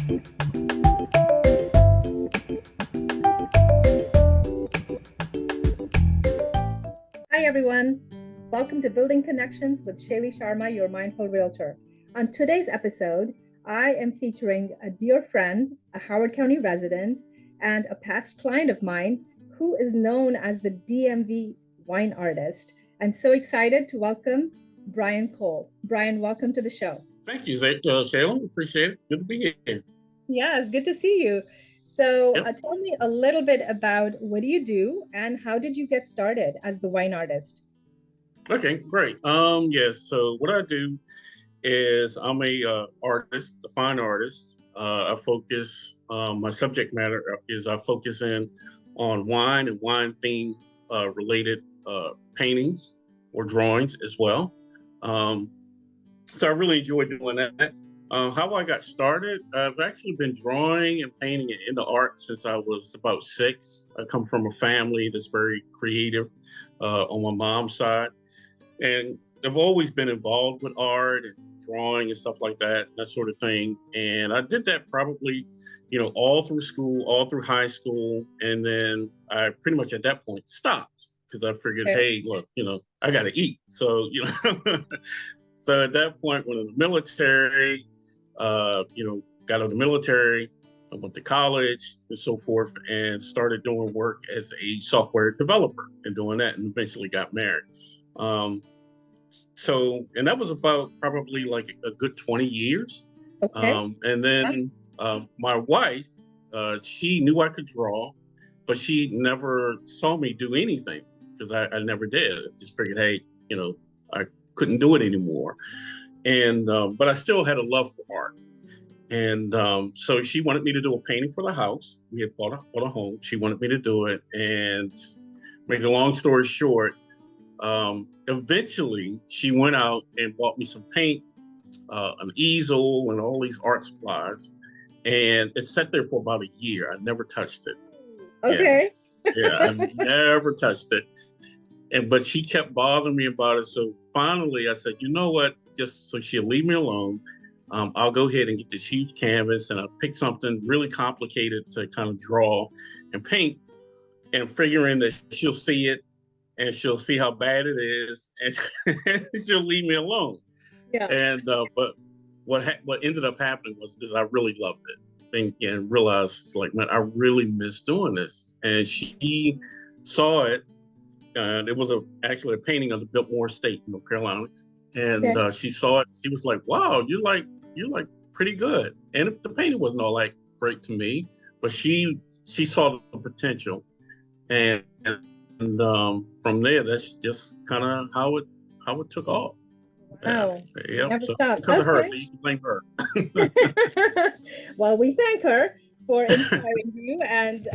Hi, everyone. Welcome to Building Connections with Shaylee Sharma, your mindful realtor. On today's episode, I am featuring a dear friend, a Howard County resident, and a past client of mine who is known as the DMV Wine Artist. I'm so excited to welcome Brien Cole. Brien, welcome to the show. Thank you, Shayla. Appreciate it. It's good to be here. Yeah, it's good to see you. So tell me a little bit about what do you do and how did you get started as the wine artist? Okay, great. Yes. So what I do is I'm a artist, a fine artist. I focus. My subject matter is I focus in on wine and wine theme related paintings or drawings as well. So I really enjoy doing that. How I got started, I've actually been drawing and painting and into art since I was about 6. I come from a family that's very creative on my mom's side. And I've always been involved with art and drawing and stuff like that sort of thing. And I did that probably, all through school, all through high school. And then I pretty much at that point stopped because I figured, hey, look, I got to eat. So, so at that point, when in the military, got out of the military, I went to college and so forth and started doing work as a software developer and doing that and eventually got married. And that was about probably like a good 20 years. Okay. And then my wife, she knew I could draw, but she never saw me do anything because I never did. I just figured, hey, I couldn't do it anymore. And but I still had a love for art. And so she wanted me to do a painting for the house. We had bought a home. She wanted me to do it. And make a long story short, eventually she went out and bought me some paint, an easel, and all these art supplies. And it sat there for about a year. I never touched it. Okay. Yeah, I never touched it. But she kept bothering me about it. So finally I said, you know what, just so she'll leave me alone, I'll go ahead and get this huge canvas and I'll pick something really complicated to kind of draw and paint, and figuring that she'll see it and she'll see how bad it is and she'll leave me alone. Yeah. And but what ended up happening was I really loved it and realized, like, man, I really miss doing this. And she saw it. And it was actually a painting of the Biltmore Estate in North Carolina. And she saw it. She was like, wow, you're like pretty good. And the painting wasn't all like great to me, but she saw the potential. And from there, that's just kind of how it took off. Wow. Yeah. So because of her, so you can blame her. Well, we thank her for inspiring you and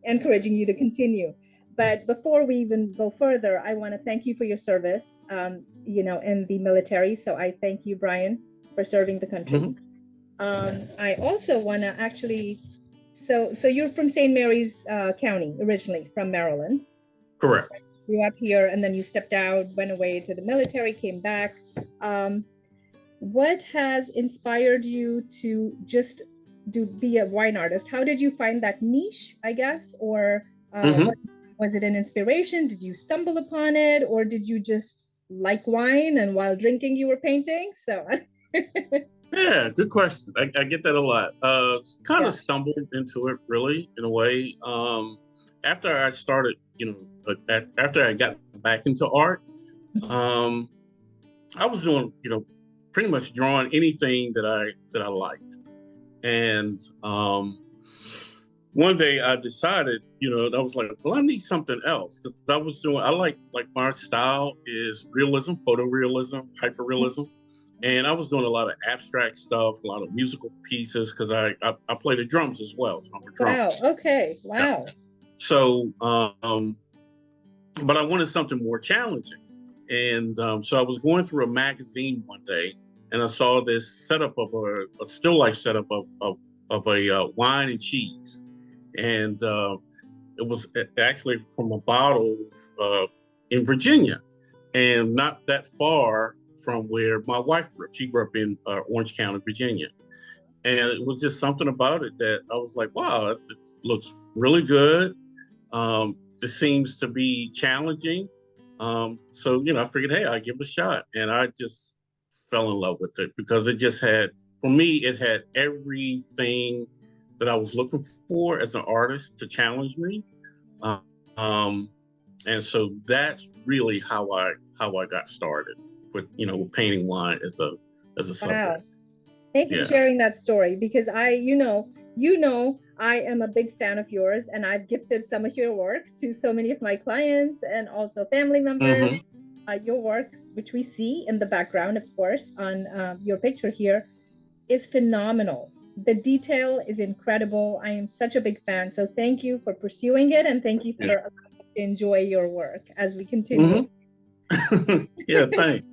encouraging you to continue. But before we even go further, I want to thank you for your service, in the military. So I thank you, Brien, for serving the country. Mm-hmm. I also want to actually, so you're from St. Mary's County, originally from Maryland. Correct. Grew up here, and then you stepped out, went away to the military, came back. What has inspired you to just be a wine artist? How did you find that niche, I guess, or was it an inspiration? Did you stumble upon it, or did you just like wine and while drinking you were painting? So yeah, good question. I get that a lot. Kind of stumbled into it, really, in a way. After I started, after I got back into art, I was doing, pretty much drawing anything that I liked. And one day I decided, I was like, well, I need something else, because I like my style is realism, photorealism, hyperrealism. And I was doing a lot of abstract stuff, a lot of musical pieces, because I play the drums as well. So I'm a drummer. Wow. Okay. Wow. Yeah. So, but I wanted something more challenging. And so I was going through a magazine one day, and I saw this setup of a still life setup of a wine and cheese. And it was actually from a bottle in Virginia, and not that far from where my wife grew up. She grew up in Orange County, Virginia. And it was just something about it that I was like, wow, it looks really good. It seems to be challenging. So, I figured, hey, I'll give it a shot. And I just fell in love with it because it just had, for me, it had everything that I was looking for as an artist to challenge me. Um, and so that's really how I got started with painting wine as a Wow. subject. Thank you for Yeah. sharing that story because I am a big fan of yours and I've gifted some of your work to so many of my clients and also family members. Hmm. Your work, which we see in the background, of course, on your picture here, is phenomenal. The detail is incredible. I am such a big fan. So thank you for pursuing it and thank you for Yeah. allowing us to enjoy your work as we continue. Hmm. Yeah. Thanks.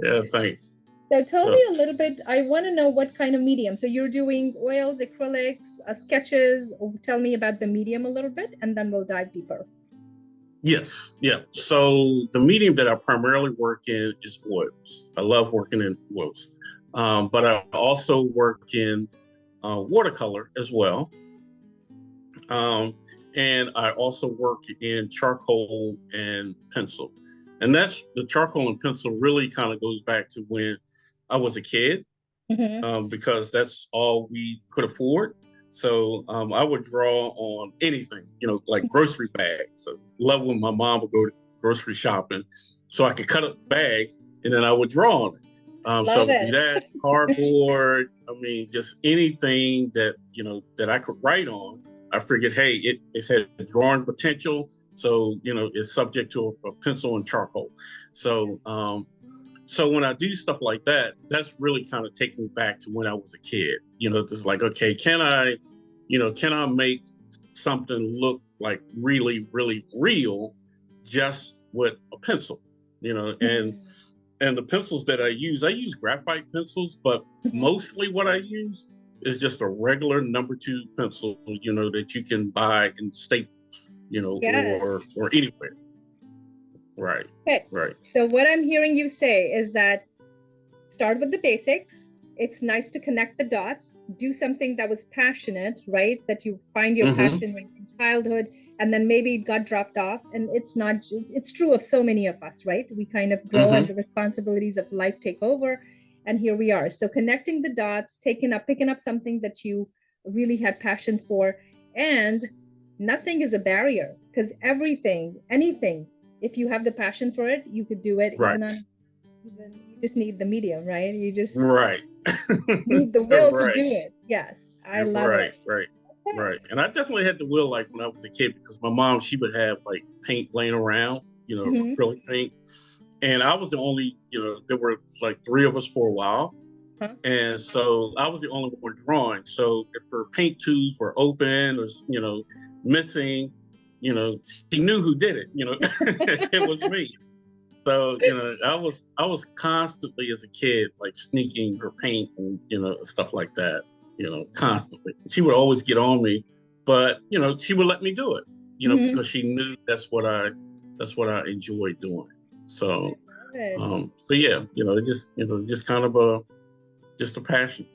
Yeah. Thanks. So tell me So a little bit. I want to know what kind of medium. So you're doing oils, acrylics, sketches. Tell me about the medium a little bit, and then we'll dive deeper. yes. Yeah. So the medium that I primarily work in is oils. I love working in oils, but I also work in watercolor as well. Um, and I also work in charcoal and pencil. And that's the charcoal and pencil really kind of goes back to when I was a kid, Hmm. because that's all we could afford. So I would draw on anything, like grocery bags. So love when my mom would go grocery shopping, so I could cut up bags and then I would draw on it. So I Love would do it. that, cardboard. I mean, just anything that I could write on. I figured, hey, it had drawing potential, so it's subject to a pencil and charcoal. So so when I do stuff like that, that's really kind of taking me back to when I was a kid. Just like, okay, can I make something look like really, really real just with a pencil? You know, and Mhm. and the pencils that I use graphite pencils, but Mhm. mostly what I use is just a regular number 2 pencil, that you can buy in Staples, Yes. or anywhere. Right, Okay. right, So what I'm hearing you say is that start with the basics. It's nice to connect the dots, do something that was passionate, right? That you find your hmm, passion in childhood, and then maybe it got dropped off. And it's not, it's true of so many of us, right? We kind of grow and hmm, the responsibilities of life take over. And here we are. So connecting the dots, picking up something that you really had passion for. And nothing is a barrier because everything, anything, if you have the passion for it, you could do it right. even you just need the medium, right? You just Right. need the will to Right. do it. Yes, I You're love right. it. Right. Okay. Right. And I definitely had the will like when I was a kid because my mom, she would have like paint laying around, Hmm. acrylic paint. And I was the only, there were like 3 of us for a while. Huh? And so I was the only one drawing. So if her paint tubes were open or, missing, she knew who did it, it was me. So, I was constantly as a kid, like sneaking her paint and, stuff like that, constantly. She would always get on me, but, she would let me do it, Hmm. because she knew that's what I enjoyed doing. I So, love it. so yeah, it just kind of just a passion.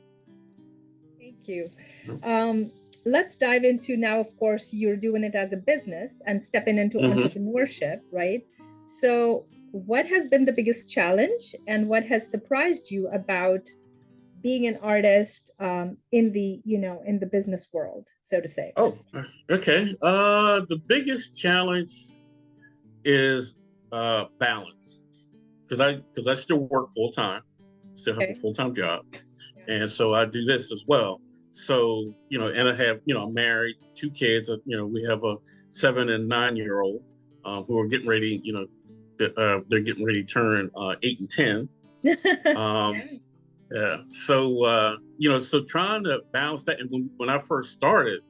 Thank you. You know? Let's dive into now, of course, you're doing it as a business and stepping into Hmm. entrepreneurship, right? So, what has been the biggest challenge and what has surprised you about being an artist in in the business world, so to say? Oh, okay. The biggest challenge is balance because I still work full time, still have a Okay. full time job, Yeah. and so I do this as well. So and I have I'm married, 2 kids. We have a 7 and 9 year old who are getting ready. They're getting ready to turn 8 and 10. Um, Yeah. yeah. So trying to balance that, and when I first started,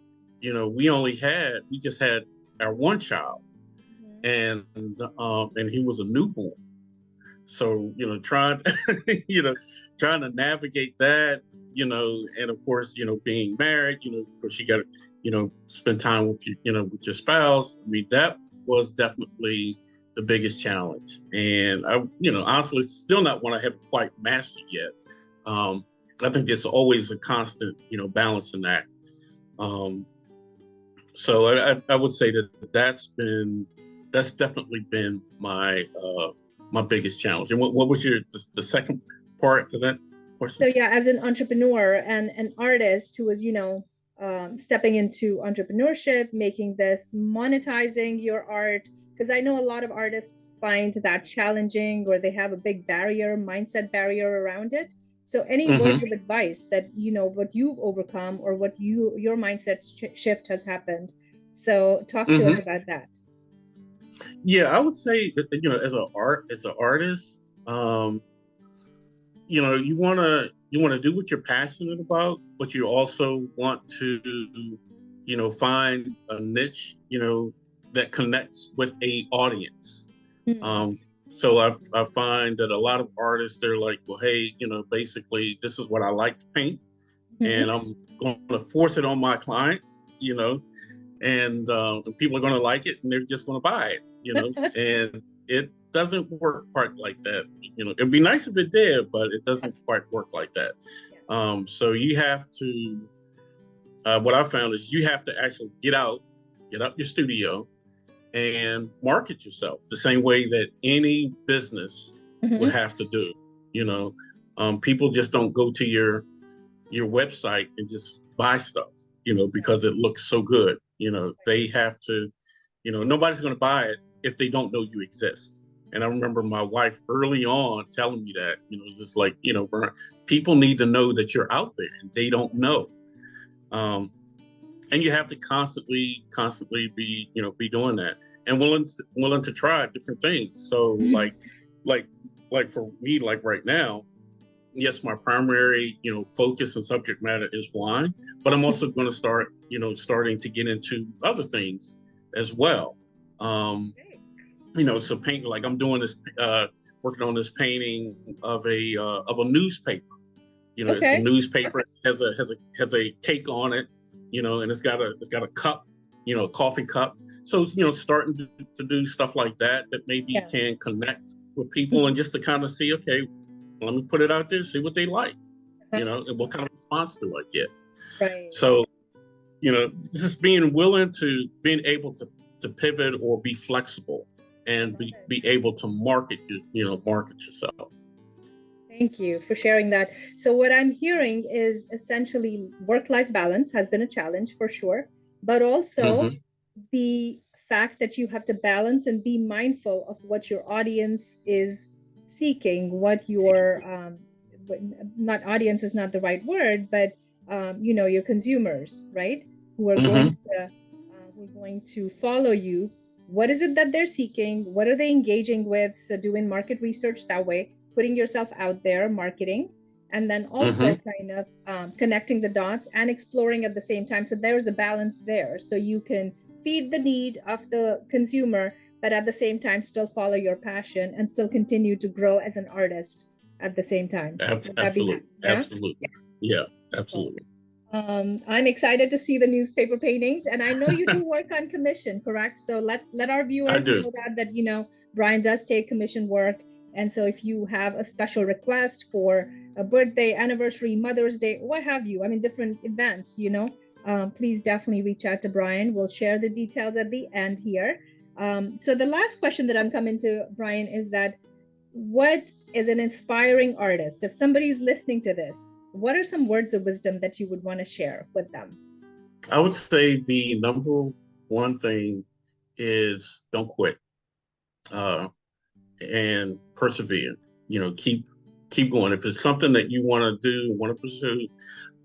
we just had our one child, Mhm. and he was a newborn. So trying trying to navigate that, and of course being married, of course you got to spend time with with your spouse. I mean, that was definitely the biggest challenge, and I honestly still not one I haven't quite mastered yet. I think it's always a constant, balancing act. Um, so I would say that that's definitely been my biggest challenge. And what was the second part of that So question? yeah, as an entrepreneur and an artist who was, stepping into entrepreneurship, making this, monetizing your art, because I know a lot of artists find that challenging or they have a big barrier, mindset barrier around it. So any words Hmm. of advice that, what you've overcome or what your mindset shift has happened. So talk to us Hmm. about that. Yeah, I would say that, as an artist, you wanna do what you're passionate about, but you also want to, find a niche, that connects with a audience. Mm-hmm. Um, so I find that a lot of artists, they're like, well, hey, basically this is what I like to paint, and I'm going to force it on my clients, and people are going to like it, and they're just going to buy it, and it doesn't work quite like that. It'd be nice if it did, but it doesn't quite work like that. So you have to. What I found is you have to actually get out, get up your studio, and market yourself the same way that any business would Mm-hmm. have to do. You know, people just don't go to your website and just buy stuff, because it looks so good. They have to, nobody's going to buy it if they don't know you exist. And I remember my wife early on telling me that, just like, Brian, people need to know that you're out there and they don't know. Um, and you have to constantly be doing that and willing to try different things. So like like for me, like right now, yes, my primary, focus and subject matter is wine, but I'm also going to starting to get into other things as well. Um, so painting, like I'm doing this, working on this painting of a newspaper. It's a Okay. newspaper, has a cake on it, and it's got a cup, a coffee cup. So starting to do stuff like that maybe Yeah. can connect with people, and just to kind of see, okay, let me put it out there, see what they like, and what kind of response do I get. Right. So, just being able to pivot or be flexible and be able to market yourself. Thank you for sharing that. So, what I'm hearing is essentially work-life balance has been a challenge for sure, but also Hmm. the fact that you have to balance and be mindful of what your audience is seeking, what your not audience is not the right word, but your consumers, right? Who are going Hmm. to follow you. What is it that they're seeking? What are they engaging with? So doing market research that way, putting yourself out there, marketing, and then also Hmm. kind of connecting the dots and exploring at the same time. So there's a balance there. So you can feed the need of the consumer, but at the same time still follow your passion and still continue to grow as an artist at the same time. Would that be, Absolutely, yeah? absolutely, yeah, Cool. absolutely. I'm excited to see the newspaper paintings, and I know you do work on commission, correct? So let our I viewers do. know that Brien does take commission work, and so if you have a special request for a birthday, anniversary, Mother's Day, what have you, I mean different events, please definitely reach out to Brien. We'll share the details at the end here. So the last question that I'm coming to, Brien, is that what is an inspiring artist? If somebody's listening to this, what are some words of wisdom that you would want to share with them? I would say the number one thing is don't quit, uh, and persevere. Keep going. If it's something that you want to do, want to pursue,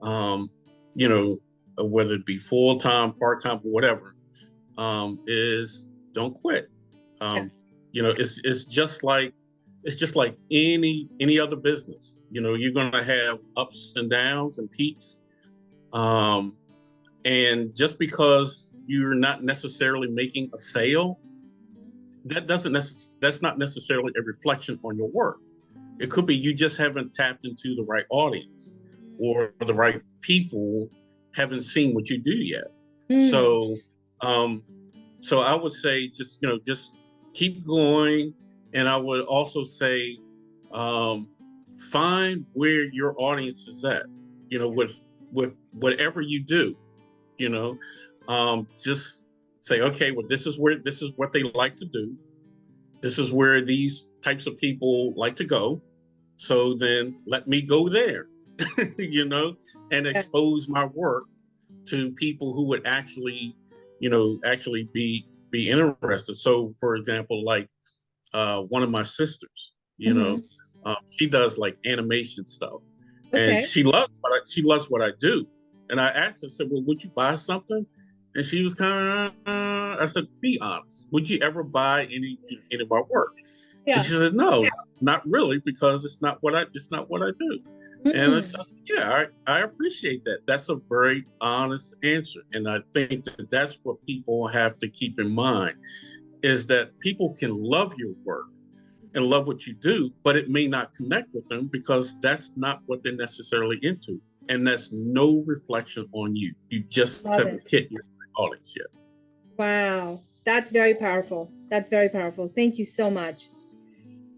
um, you know, whether it be full time, part time, or whatever, is don't quit. Yeah. Um, it's just like any other business. You're gonna have ups and downs and peaks. Um, and just because you're not necessarily making a sale, that's not necessarily a reflection on your work. It could be you just haven't tapped into the right audience, or the right people haven't seen what you do yet. Mm, So, um, so I would say just keep going, and I would also say, um, find where your audience is at, with whatever you do, just say, okay, well, this is what they like to do. This is where these types of people like to go. So then let me go there, and expose my work to people who would actually be interested. So for example, like one of my sisters, she does like animation stuff, and Okay. she loves what I do. And I asked her, I said, well, would you buy something? And she was kind of, I said, be honest, would you ever buy any of my work? And Yeah. she said, no, not really, because it's not what I do. And I Mm. said, yeah, I appreciate that. That's a very honest answer. And I think that that's what people have to keep in mind, is that people can love your work and love what you do, but it may not connect with them because that's not what they're necessarily into. And that's no reflection on you. You just Love haven't it. hit your audience yet. Wow. That's very powerful. That's very powerful. Thank you so much.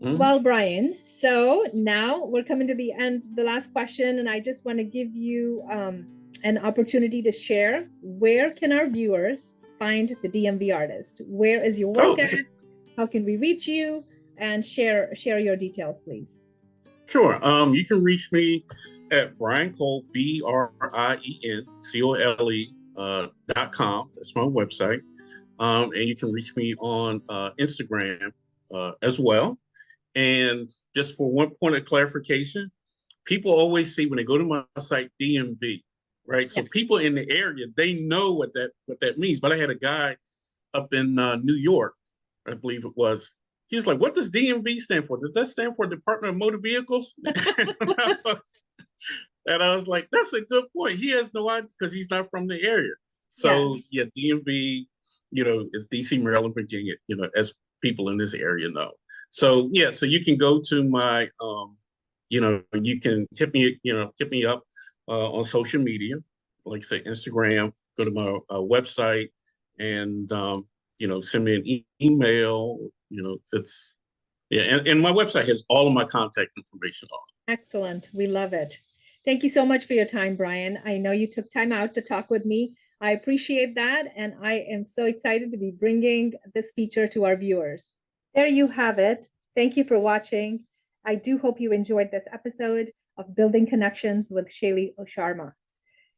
Mhm. Well, Brien, so now we're coming to the end, the last question, and I just want to give you an opportunity to share. Where can our viewers find the DMV artist? Where is your work Oh, at? How can we reach you? And share your details, please. sure. You can reach me at Brien Cole, BriencCole, .com. That's my website. And you can reach me on Instagram as well. And just for one point of clarification, people always see when they go to my site DMV, right? Yeah. So people in the area, they know what that means. But I had a guy up in New York, I believe it was. He was like, "What does DMV stand for? Does that stand for Department of Motor Vehicles?" And I was like, "That's a good point." He has no idea because he's not from the area. Yes. So yeah, DMV, is DC, Maryland, Virginia. As people in this area know. So yeah, so you can go to my, you can hit me up on social media, like say Instagram. Go to my website, and send me an email. It's yeah, and my website has all of my contact information on Excellent. We love it. Thank you so much for your time, Brien. I know you took time out to talk with me. I appreciate that, and I am so excited to be bringing this feature to our viewers. There you have it. Thank you for watching. I do hope you enjoyed this episode of Building Connections with Shaylee Osharma.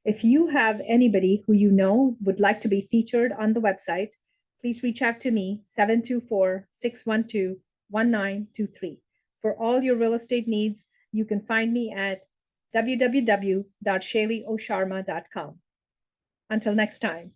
If you have anybody who you know would like to be featured on the website, please reach out to me, 724-612-1923. For all your real estate needs, you can find me at www.shayleeosharma.com. Until next time.